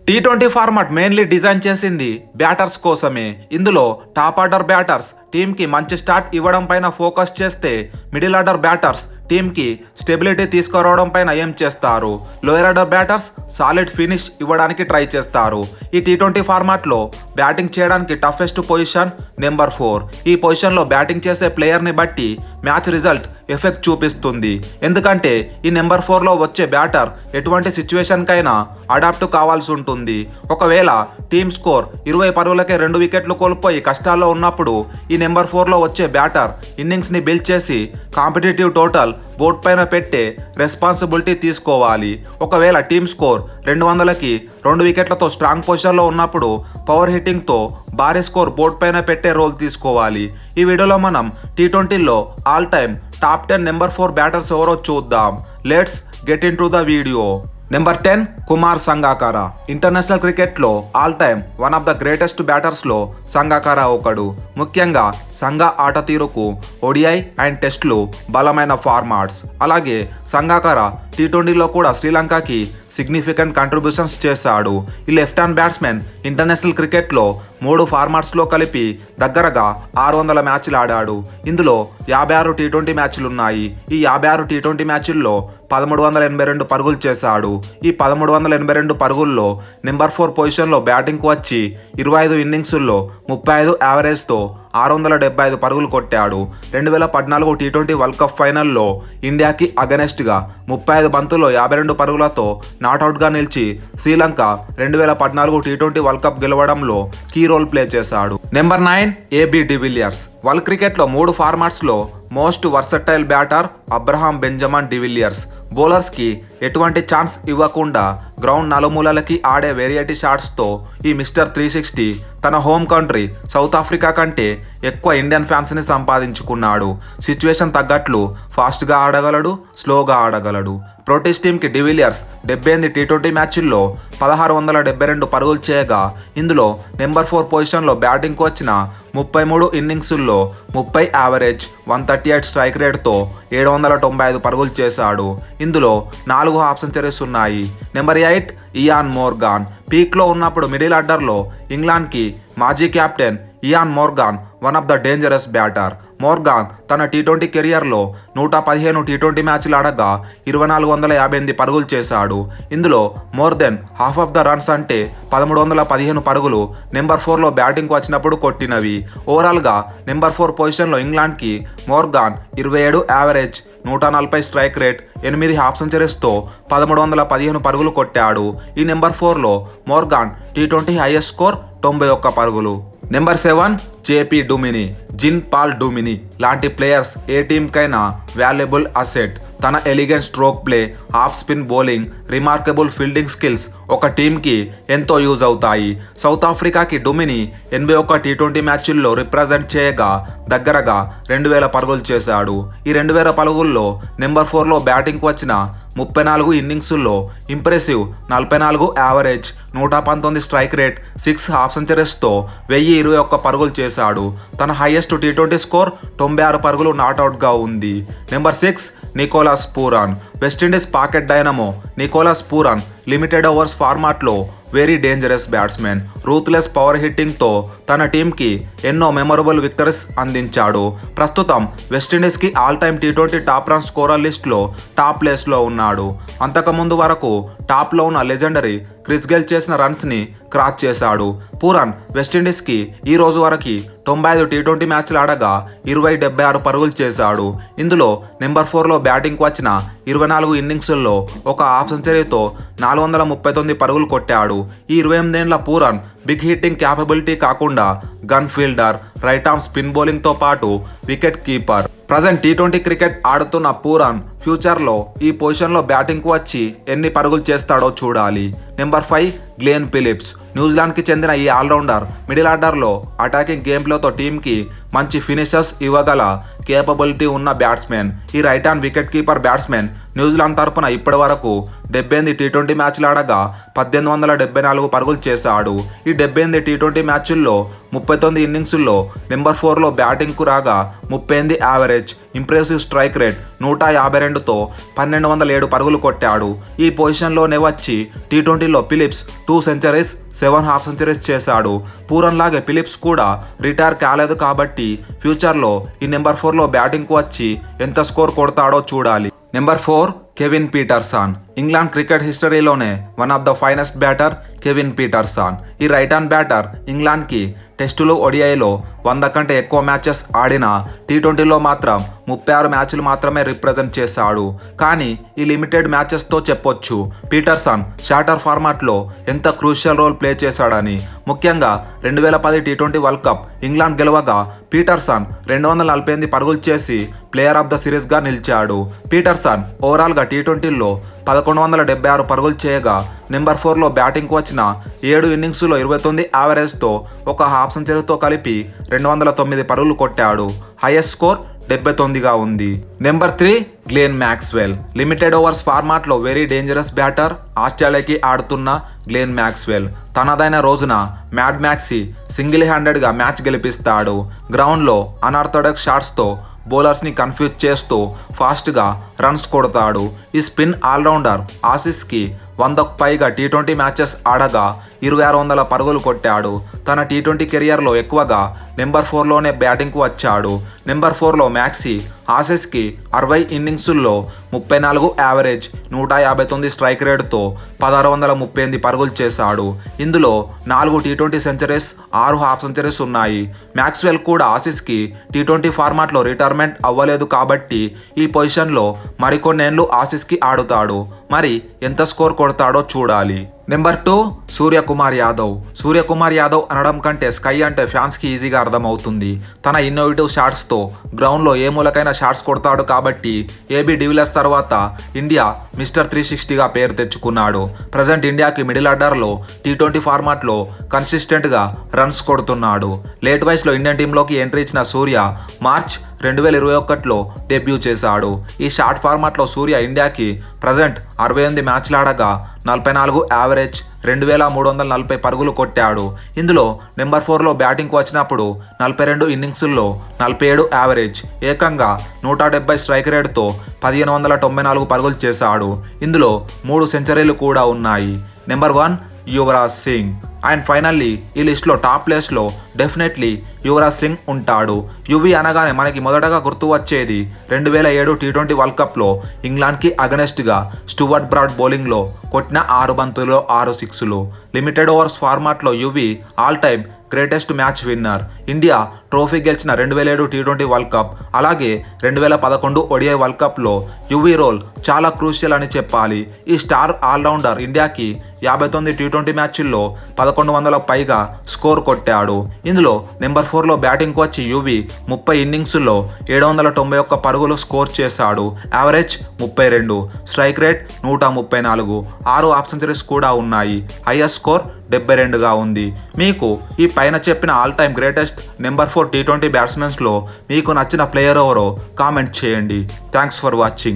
T20 format mainly design చేసింది batters కోసమే. ఇందులో టాప్ ఆర్డర్ బ్యాటర్స్ టీంకి మంచి స్టార్ట్ ఇవ్వడం పైన ఫోకస్ చేస్తే, మిడిల్ ఆర్డర్ బ్యాటర్స్ టీంకి స్టెబిలిటీ తీసుకురావడం పైన ఏం చేస్తారు. Lower order batters solid finish ఇవ్వడానికి ట్రై చేస్తారు. ఈ టీ20 ఫార్మాట్లో బ్యాటింగ్ చేయడానికి టఫెస్ట్ పొజిషన్ నెంబర్ 4. ఈ పొజిషన్లో బ్యాటింగ్ చేసే ప్లేయర్ని బట్టి మ్యాచ్ రిజల్ట్ ఎఫెక్ట్ చూపిస్తుంది. ఎందుకంటే ఈ నెంబర్ 4లో వచ్చే బ్యాటర్ ఎటువంటి సిచ్యువేషన్కైనా అడాప్ట్ కావాల్సి ఉంటుంది. ఒకవేళ టీమ్ స్కోర్ 20 పరుగులకే 2 వికెట్లు కోల్పోయి కష్టాల్లో ఉన్నప్పుడు ఈ నెంబర్ 4లో వచ్చే బ్యాటర్ ఇన్నింగ్స్ని బిల్డ్ చేసి కాంపిటేటివ్ టోటల్ బోర్డ్ పైన పెట్టే రెస్పాన్సిబిలిటీ తీసుకోవాలి. ఒకవేళ టీమ్ స్కోర్ 200కి 2 వికెట్లతో స్ట్రాంగ్ పొజిషన్లో ఉన్నప్పుడు పవర్ హిట్టింగ్తో భారీ స్కోర్ బోర్డ్ పైన పెట్టే రోల్ తీసుకోవాలి. ఈ వీడియోలో మనం టీ20లో all time top 10 number 4 batters ఎవరో చూద్దాం. Let's get into the video. Number 10 Kumar Sangakkara. International క్రికెట్లో all time one of the greatest బ్యాటర్స్లో సంగాకార ఒకడు. ముఖ్యంగా సంగా ఆట తీరుకు ఓడిఐ అండ్ టెస్ట్లు బలమైన ఫార్మాట్స్. అలాగే సంగాకార టీ20లో కూడా శ్రీలంకకి సిగ్నిఫికెంట్ కంట్రిబ్యూషన్స్ చేశాడు. ఈ లెఫ్ట్ హ్యాండ్ బ్యాట్స్మెన్ ఇంటర్నేషనల్ క్రికెట్లో 3 ఫార్మాట్స్లో కలిపి దగ్గరగా 600 మ్యాచ్లు ఆడాడు. ఇందులో 56 టీ20 మ్యాచ్లున్నాయి. ఈ 56 టీ20 మ్యాచ్ల్లో 1382 పరుగులు చేశాడు. ఈ 1382 పరుగుల్లో నెంబర్ 4 పొజిషన్లో బ్యాటింగ్కు వచ్చి 25 ఇన్నింగ్సుల్లో 35 యావరేజ్తో 675 పరుగులు కొట్టాడు. 2014 టీ20 వరల్డ్ కప్ ఫైనల్లో ఇండియాకి అగెనెస్ట్గా 35 బంతుల్లో 52 పరుగులతో నాట్అవుట్గా నిలిచి శ్రీలంక 2014 టీ20 వరల్డ్ కప్ గెలవడంలో కీ రోల్ ప్లే చేశాడు. Number 9 AB de Villiers. వరల్డ్ క్రికెట్లో 3 ఫార్మాట్స్లో most versatile batter Abraham Benjamin de Villiers. బౌలర్స్కి ఎటువంటి ఛాన్స్ ఇవ్వకుండా గ్రౌండ్ నలుమూలలకి ఆడే వేరియటీ షాట్స్తో ఈ మిస్టర్ 360 తన హోమ్ కంట్రీ సౌత్ ఆఫ్రికా కంటే ఎక్కువ ఇండియన్ ఫ్యాన్స్ని సంపాదించుకున్నాడు. సిచ్యువేషన్ తగ్గట్లు ఫాస్ట్గా ఆడగలడు, స్లోగా ఆడగలడు. ప్రోటీస్ టీంకి డివిలియర్స్ 78 టీ20 మ్యాచ్ల్లో 1672 పరుగులు చేయగా, ఇందులో నెంబర్ 4 పొజిషన్లో బ్యాటింగ్కు వచ్చిన 33 ఇన్నింగ్సుల్లో 30 యావరేజ్, 138 స్ట్రైక్ రేట్తో 795 పరుగులు చేశాడు. ఇందులో 4 హాఫ్ సెంచరీస్ ఉన్నాయి. Number 8 Eoin Morgan. పీక్లో ఉన్నప్పుడు మిడిల్ ఆర్డర్లో ఇంగ్లాండ్కి మాజీ captain Eoin Morgan one of the dangerous batter. Morgan తన టీ20 కెరియర్లో 115 టీ20 మ్యాచ్లు ఆడగా 2458 పరుగులు చేశాడు. ఇందులో more than half of the runs అంటే 1315 పరుగులు నెంబర్ 4లో బ్యాటింగ్కు వచ్చినప్పుడు కొట్టినవి. ఓవరాల్గా నెంబర్ 4 పొజిషన్లో ఇంగ్లాండ్కి Morgan 27 average, 140 strike rate, 8 half సెంచరీస్తో 1315 పరుగులు కొట్టాడు. ఈ నెంబర్ 4లో మోర్గాన్ టీ20 హైయెస్ట్ స్కోర్ 91 పరుగులు. Number 7 JP Duminy. Jean Paul Duminy లాంటి ప్లేయర్స్ ఏ టీంకైనా వాల్యుబుల్ అసెట్. తన elegant stroke play, off spin bowling, remarkable fielding skills ఒక టీంకి ఎంతో యూజ్ అవుతాయి. సౌత్ ఆఫ్రికాకి డుమిని 81 టీ20 మ్యాచ్ల్లో రిప్రజెంట్ చేయగా దగ్గరగా 2000 పరుగులు చేశాడు. ఈ 2000 పరుగుల్లో నెంబర్ 4లో బ్యాటింగ్కు వచ్చిన 34 ఇన్నింగ్సుల్లో impressive 44 average, 119 strike rate, 6 half సెంచరీస్తో 1021 పరుగులు చేశాడు. తన హైయెస్ట్ టీ20 స్కోర్ 96 పరుగులు నాట్అవుట్గా ఉంది. Number 6 Nicholas Pooran. West Indies pocket dynamo Nicholas Pooran limited overs ఫార్మాట్లో very dangerous batsmen. Ruthless power హిట్టింగ్తో తన టీంకి ఎన్నో మెమొరబుల్ విక్టరీస్ అందించాడు. ప్రస్తుతం వెస్టిండీస్కి ఆల్ టైమ్ టీ20 టాప్ రన్ స్కోరర్ లిస్ట్లో టాప్ ప్లేస్లో ఉన్నాడు. అంతకుముందు వరకు టాప్లో ఉన్న లెజెండరీ క్రిస్ గేల్ చేసిన రన్స్ని క్రాస్ చేశాడు. పూరన్ వెస్టిండీస్కి ఈ రోజు వరకు 95 టీ20 మ్యాచ్లు ఆడగా 76 పరుగులు చేశాడు. ఇందులో నెంబర్ 4లో బ్యాటింగ్కు వచ్చిన 24 ఇన్నింగ్సుల్లో 1 హాఫ్ సెంచరీతో 439 పరుగులు కొట్టాడు. ఈ 28 ఏళ్ల పూరన్ బిగ్ హిట్టింగ్ క్యాపబిలిటీ కాకుండా gun fielder, right arm spin బౌలింగ్తో పాటు వికెట్ కీపర్. ప్రజెంట్ టీ20 క్రికెట్ ఆడుతున్న పూరన్ ఫ్యూచర్లో ఈ పొజిషన్లో బ్యాటింగ్కు వచ్చి ఎన్ని పరుగులు చేస్తాడో చూడాలి. Number 5 Glenn Phillips. న్యూజిలాండ్కి చెందిన ఈ ఆల్రౌండర్ మిడిల్ ఆర్డర్లో అటాకింగ్ గేమ్ ప్లేతో టీంకి మంచి ఫినిషర్స్ ఇవ్వగల కేపబిలిటీ ఉన్న బ్యాట్స్మెన్. ఈ right hand wicket keeper batsmen New Zealand తరపున ఇప్పటి వరకు 78 టీ20 మ్యాచ్లు ఆడగా 1874 పరుగులు చేశాడు. ఈ 78 టీ20 మ్యాచ్ల్లో 39 ఇన్నింగ్స్ల్లో నెంబర్ 4లో బ్యాటింగ్కు రాగా 38 యావరేజ్, ఇంప్రెసివ్ స్ట్రైక్ రేట్ 152తో 1207 పరుగులు కొట్టాడు. ఈ పొజిషన్లోనే వచ్చి టీ20లో ఫిలిప్స్ 2 సెంచరీస్ 7 హాఫ్ సెంచరీస్ చేశాడు. పూరన్లాగే ఫిలిప్స్ కూడా రిటైర్ కాలేదు కాబట్టి ఫ్యూచర్లో ఈ నెంబర్ 4లో బ్యాటింగ్కు వచ్చి ఎంత స్కోర్ కొడతాడో చూడాలి. Number 4 Kevin Pietersen. England cricket హిస్టరీలోనే one of the finest batter Kevin Pietersen. ఈ రైట్ హ్యాండ్ బ్యాటర్ ఇంగ్లాండ్కి టెస్టులు, ODIలో 100 కంటే ఎక్కువ మ్యాచెస్ ఆడిన టీ20లో మాత్రం 36 మ్యాచ్లు మాత్రమే రిప్రజెంట్ చేశాడు. కానీ ఈ లిమిటెడ్ మ్యాచెస్తో చెప్పొచ్చు పీటర్సన్ షార్టర్ ఫార్మాట్లో ఎంత క్రూషియల్ రోల్ ప్లే చేశాడని. ముఖ్యంగా 2010 టీ20 వరల్డ్ కప్ ఇంగ్లాండ్ గెలవగా పీటర్సన్ 248 పరుగులు చేసి ప్లేయర్ ఆఫ్ ద సిరీస్గా నిలిచాడు. పీటర్సన్ ఓవరాల్గా టీ20లో 1176 పరుగులు చేయగా నెంబర్ 4లో బ్యాటింగ్కు వచ్చిన 7 ఇన్నింగ్స్లో 29 యావరేజ్తో ఒక హాఫ్ సెంచరీతో కలిపి 209 పరుగులు కొట్టాడు. హైయెస్ట్ స్కోర్ 79గా ఉంది. Number 3 Glenn Maxwell. Limited overs ఫార్మాట్లో వెరీ డేంజరస్ బ్యాటర్. ఆస్ట్రేలియాకి ఆడుతున్న గ్లెన్ మ్యాక్స్వెల్ తనదైన రోజున మ్యాడ్ మ్యాక్సీ సింగిల్ హ్యాండెడ్గా మ్యాచ్ గెలిపిస్తాడు. గ్రౌండ్లో అనార్థోడాక్స్ షాట్స్తో బౌలర్స్ని కన్ఫ్యూజ్ చేస్తూ ఫాస్ట్గా రన్స్ కొడతాడు. ఈ స్పిన్ ఆల్రౌండర్ ఆసీస్కి 100కు పైగా టీ20 మ్యాచెస్ ఆడగా 2600 పరుగులు కొట్టాడు. తన టీ20 కెరియర్లో ఎక్కువగా నెంబర్ 4లోనే బ్యాటింగ్కు వచ్చాడు. నెంబర్ 4లో మ్యాక్సీ ఆసీస్కి 60 ఇన్నింగ్స్ల్లో 34 యావరేజ్, 159 స్ట్రైక్ రేట్తో 1638 పరుగులు చేశాడు. ఇందులో 4 టీ20 సెంచరీస్, 6 హాఫ్ సెంచరీస్ ఉన్నాయి. మ్యాక్స్వెల్ కూడా ఆసీస్కి టీ20 ఫార్మాట్లో రిటైర్మెంట్ అవ్వలేదు కాబట్టి ఈ పొజిషన్లో మరికొన్నేళ్లు ఆసీస్కి ఆడుతాడు. మరి ఎంత స్కోర్ కొడతాడో చూడాలి. నెంబర్ 2 సూర్యకుమార్ యాదవ్. సూర్యకుమార్ యాదవ్ అనడం కంటే స్కై అంటే ఫ్యాన్స్కి ఈజీగా అర్థమవుతుంది. తన ఇన్నోవేటివ్ షాట్స్తో గ్రౌండ్లో ఏ మూలకైనా షాట్స్ కొడతాడు కాబట్టి AB డివిలియర్స్ తర్వాత ఇండియా మిస్టర్ 360గా పేరు తెచ్చుకున్నాడు. ప్రజెంట్ ఇండియాకి మిడిల్ ఆర్డర్లో టీ20 ఫార్మాట్లో కన్సిస్టెంట్గా రన్స్ కొడుతున్నాడు. లేట్ వయసులో ఇండియన్ టీంలోకి ఎంట్రీ ఇచ్చిన సూర్య మార్చ్ 2021లో డెబ్యూ చేశాడు. ఈ షార్ట్ ఫార్మాట్లో సూర్య ఇండియాకి ప్రజెంట్ 68 మ్యాచ్లు ఆడగా 44 యావరేజ్, 2340 పరుగులు కొట్టాడు. ఇందులో నెంబర్ 4లో బ్యాటింగ్కు వచ్చినప్పుడు 42 ఇన్నింగ్స్ల్లో 47 యావరేజ్, ఏకంగా 170 స్ట్రైక్ రేట్తో 1594 పరుగులు చేశాడు. ఇందులో 3 సెంచరీలు కూడా ఉన్నాయి. Number 1 Yuvraj Singh. And finally ఈ లిస్ట్లో టాప్ ప్లేస్లో డెఫినెట్లీ యువరాజ్ సింగ్ ఉంటాడు. యువి అనగానే మనకి మొదటగా గుర్తు వచ్చేది 2007 టీ20 వరల్డ్ కప్లో ఇంగ్లాండ్కి అగనెస్ట్గా స్టూవర్ట్ బ్రాడ్ బౌలింగ్లో కొట్టిన 6 బంతుల్లో 6 సిక్స్లు. లిమిటెడ్ ఓవర్స్ ఫార్మాట్లో UV all time greatest match winner. India trophy గెలిచిన 2007 టీ20 వరల్డ్ కప్ అలాగే 2011 ODI వరల్డ్ కప్లో యువి రోల్ చాలా క్రూషియల్ అని చెప్పాలి. ఈ స్టార్ ఆల్రౌండర్ ఇండియాకి 59 టీ20 మ్యాచ్ల్లో 1100 పైగా స్కోర్ కొట్టాడు. ఇందులో నెంబర్ 4లో బ్యాటింగ్కు వచ్చి యువి 30 ఇన్నింగ్స్ల్లో 791 పరుగులు స్కోర్ చేశాడు. Average 32, strike rate 134, 6 half centuries కూడా ఉన్నాయి. హైయెస్ట్ స్కోర్ 72గా ఉంది. మీకు ఈ పైన చెప్పిన ఆల్ టైమ్ గ్రేటెస్ట్ నెంబర్ 4 టీ20 బ్యాట్స్మెన్స్లో మీకు నచ్చిన ప్లేయర్ ఎవరో కామెంట్ చేయండి. Thanks for watching.